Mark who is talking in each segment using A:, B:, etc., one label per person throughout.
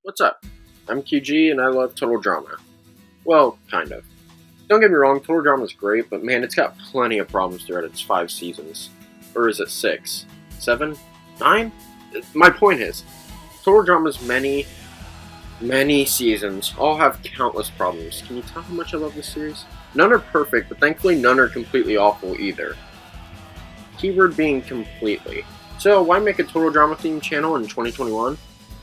A: What's up? I'm QG and I love Total Drama. Well, kind of. Don't get me wrong, Total Drama is great, but man, it's got plenty of problems throughout its 5 seasons. Or is it 6? 7? 9? My point is, Total Drama's many seasons all have countless problems. Can you tell how much I love this series? None are perfect, but thankfully none are completely awful either. Keyword being completely. So why make a Total Drama themed channel in 2021?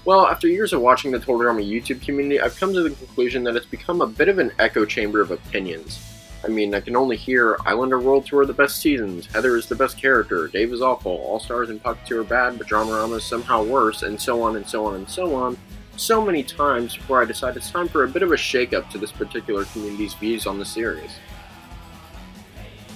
A: Well, after years of watching the Total Drama YouTube community, I've come to the conclusion that it's become a bit of an echo chamber of opinions. I mean, I can only hear Islander World Tour are the best seasons, Heather is the best character, Dave is awful, All Stars and Puppeteer are bad, but Dramarama is somehow worse, and so on and so on and so on, so many times before I decide it's time for a bit of a shake-up to this particular community's views on the series.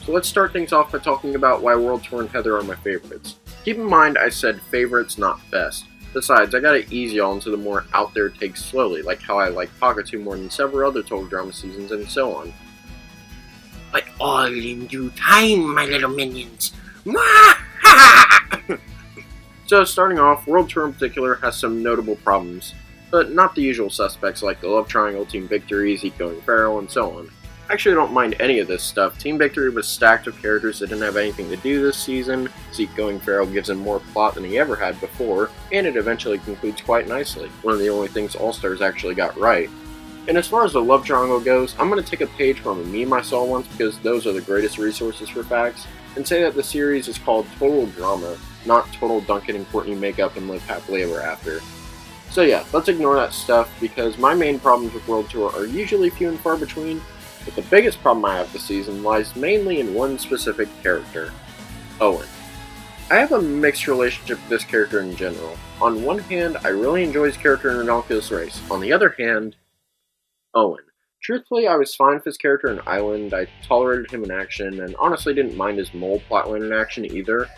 A: So let's start things off by talking about why World Tour and Heather are my favorites. Keep in mind I said favorites, not best. Besides, I gotta ease y'all into the more out there takes slowly, like how I like Pagatu more than several other Total Drama seasons and so on. But all in due time, my little minions! So starting off, World Tour in particular has some notable problems, but not the usual suspects like the love triangle, Team Victory, Zeke going feral, and so on. Actually, I don't mind any of this stuff. Team Victory was stacked with characters that didn't have anything to do this season, Zeke going feral gives him more plot than he ever had before, and it eventually concludes quite nicely. One of the only things All Stars actually got right. And as far as the love triangle goes, I'm going to take a page from a meme I saw once because those are the greatest resources for facts, and say that the series is called Total Drama, not Total Duncan and Courtney make up and live happily ever after. So yeah, let's ignore that stuff because my main problems with World Tour are usually few and far between. But the biggest problem I have this season lies mainly in one specific character, Owen. I have a mixed relationship with this character in general. On one hand, I really enjoy his character in Ranalculous Race. On the other hand, Owen. Truthfully, I was fine with his character in Island, I tolerated him in action, and honestly didn't mind his mole plotline in action either.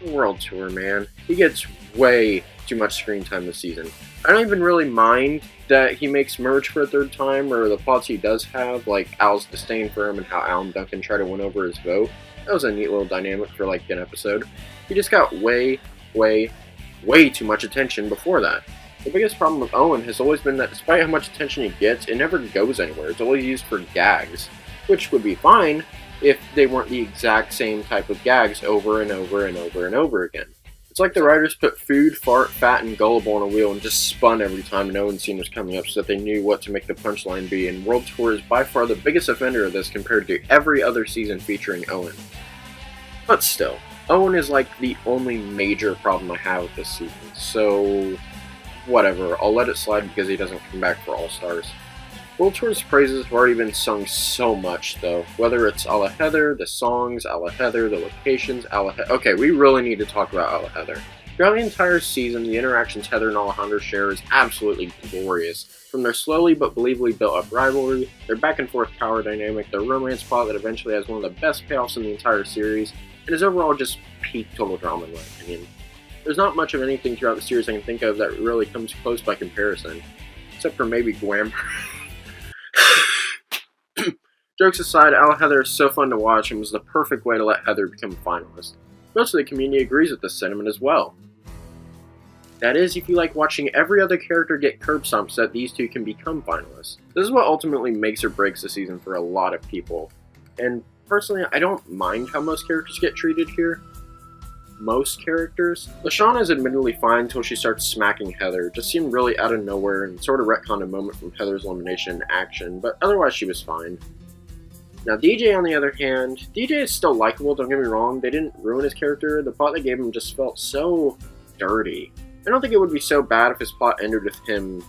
A: World Tour, man. He gets way too much screen time this season. I don't even really mind that he makes merge for a third time, or the plots he does have, like Al's disdain for him and how Al and Duncan try to win over his vote. That was a neat little dynamic for like an episode. He just got way too much attention before that. The biggest problem with Owen has always been that despite how much attention he gets, it never goes anywhere. It's always used for gags, which would be fine if they weren't the exact same type of gags over and over and over and over again. It's like the writers put food, fart, fat, and gullible on a wheel and just spun every time an Owen scene was coming up so that they knew what to make the punchline be, and World Tour is by far the biggest offender of this compared to every other season featuring Owen. But still, Owen is like the only major problem I have with this season, so whatever, I'll let it slide because he doesn't come back for All Stars. World Tour's praises have already been sung so much, though. Whether it's a la Heather, the songs, a la Heather, the locations, a la Okay, we really need to talk about a la Heather. Throughout the entire season, the interactions Heather and Alejandro share is absolutely glorious. From their slowly but believably built-up rivalry, their back-and-forth power dynamic, their romance plot that eventually has one of the best payoffs in the entire series, and is overall just peak Total Drama in my opinion. There's not much of anything throughout the series I can think of that really comes close by comparison. Except for maybe Gwam. Jokes aside, Al Heather is so fun to watch and was the perfect way to let Heather become a finalist. Most of the community agrees with this sentiment as well. That is, if you like watching every other character get curb stomped so that these two can become finalists. This is what ultimately makes or breaks the season for a lot of people. And personally, I don't mind how most characters get treated here. Most characters. Lashana is admittedly fine until she starts smacking Heather. Just seemed really out of nowhere and sort of retconned a moment from Heather's elimination in action, but otherwise she was fine. Now DJ on the other hand, DJ is still likable, don't get me wrong, they didn't ruin his character, the plot they gave him just felt so dirty. I don't think it would be so bad if his plot ended with him,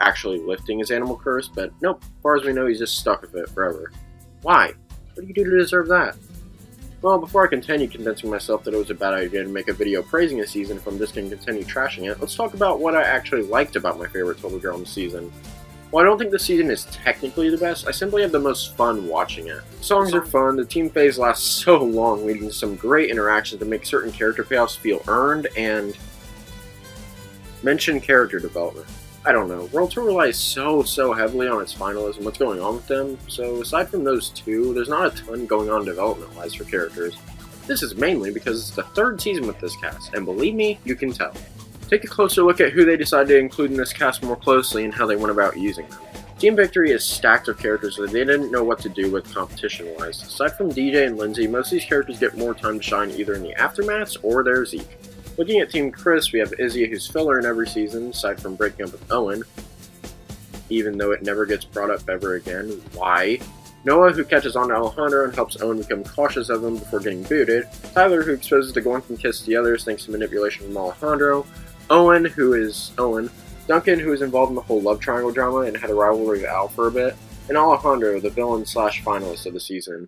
A: actually lifting his animal curse, but nope, as far as we know he's just stuck with it forever. Why? What do you do to deserve that? Well, before I continue convincing myself that it was a bad idea to make a video praising a season if I'm just going to continue trashing it, let's talk about what I actually liked about my favorite Total Drama season. While I don't think the season is technically the best, I simply have the most fun watching it. The songs are fun, the team phase lasts so long, leading to some great interactions that make certain character payoffs feel earned, and mention character development. I don't know, World Tour relies so heavily on its finalists and what's going on with them, so aside from those two, there's not a ton going on development-wise for characters. This is mainly because it's the third season with this cast, and believe me, you can tell. Take a closer look at who they decided to include in this cast more closely and how they went about using them. Team Victory is stacked with characters that they didn't know what to do with competition-wise. Aside from DJ and Lindsay, most of these characters get more time to shine either in the aftermaths or their Zeke. Looking at Team Chris, we have Izzy, who's filler in every season, aside from breaking up with Owen, even though it never gets brought up ever again. Why? Noah, who catches on to Alejandro and helps Owen become cautious of him before getting booted. Tyler, who exposes to going from kiss to the others thanks to manipulation from Alejandro. Owen, who is Owen. Duncan, who is involved in the whole love triangle drama and had a rivalry with Al for a bit. And Alejandro, the villain/finalist of the season.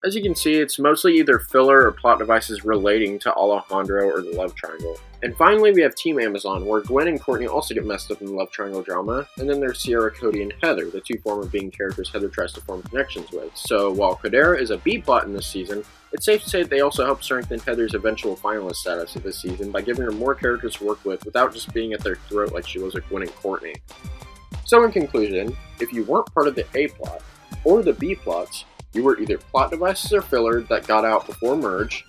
A: As you can see, it's mostly either filler or plot devices relating to Alejandro or the love triangle. And finally, we have Team Amazon, where Gwen and Courtney also get messed up in the love triangle drama, and then there's Sierra, Cody, and Heather, the two former being characters Heather tries to form connections with. So while Kodera is a B-plot in this season, it's safe to say that they also help strengthen Heather's eventual finalist status of this season by giving her more characters to work with without just being at their throat like she was with Gwen and Courtney. So in conclusion, if you weren't part of the A-plot, or the B-plots, you were either plot devices or filler that got out before merge,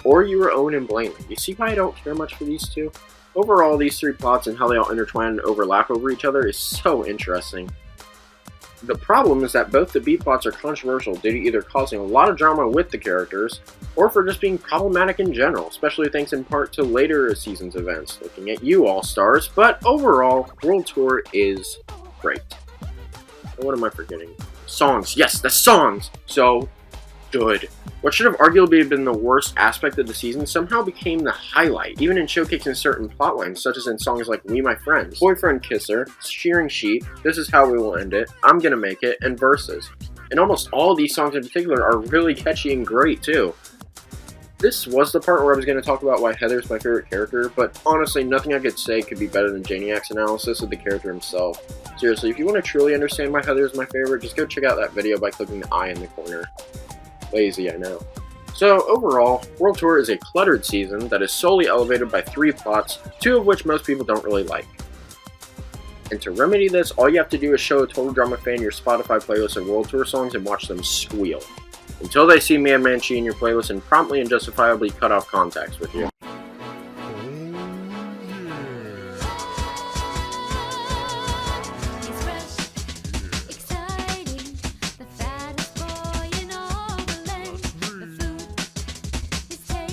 A: or you were Owen and Blaney. You see why I don't care much for these two? Overall, these three plots and how they all intertwine and overlap over each other is so interesting. The problem is that both the B-plots are controversial due to either causing a lot of drama with the characters, or for just being problematic in general, especially thanks in part to later seasons' events. Looking at you, All-Stars, but overall, World Tour is great. What am I forgetting? Songs. Yes, the songs! So good. What should have arguably been the worst aspect of the season somehow became the highlight, even in showcasing certain plotlines, such as in songs like We My Friends, Boyfriend Kisser, Shearing Sheep, This Is How We Will End It, I'm Gonna Make It, and Verses. And almost all of these songs in particular are really catchy and great too. This was the part where I was going to talk about why Heather's my favorite character, but honestly, nothing I could say could be better than Janiac's analysis of the character himself. Seriously, if you want to truly understand why Heather is my favorite, just go check out that video by clicking the I in the corner. Lazy, I know. So overall, World Tour is a cluttered season that is solely elevated by three plots, two of which most people don't really like. And to remedy this, all you have to do is show a Total Drama fan your Spotify playlist of World Tour songs and watch them squeal. Until they see Madman Chi in your playlist and promptly and justifiably cut off contacts with you.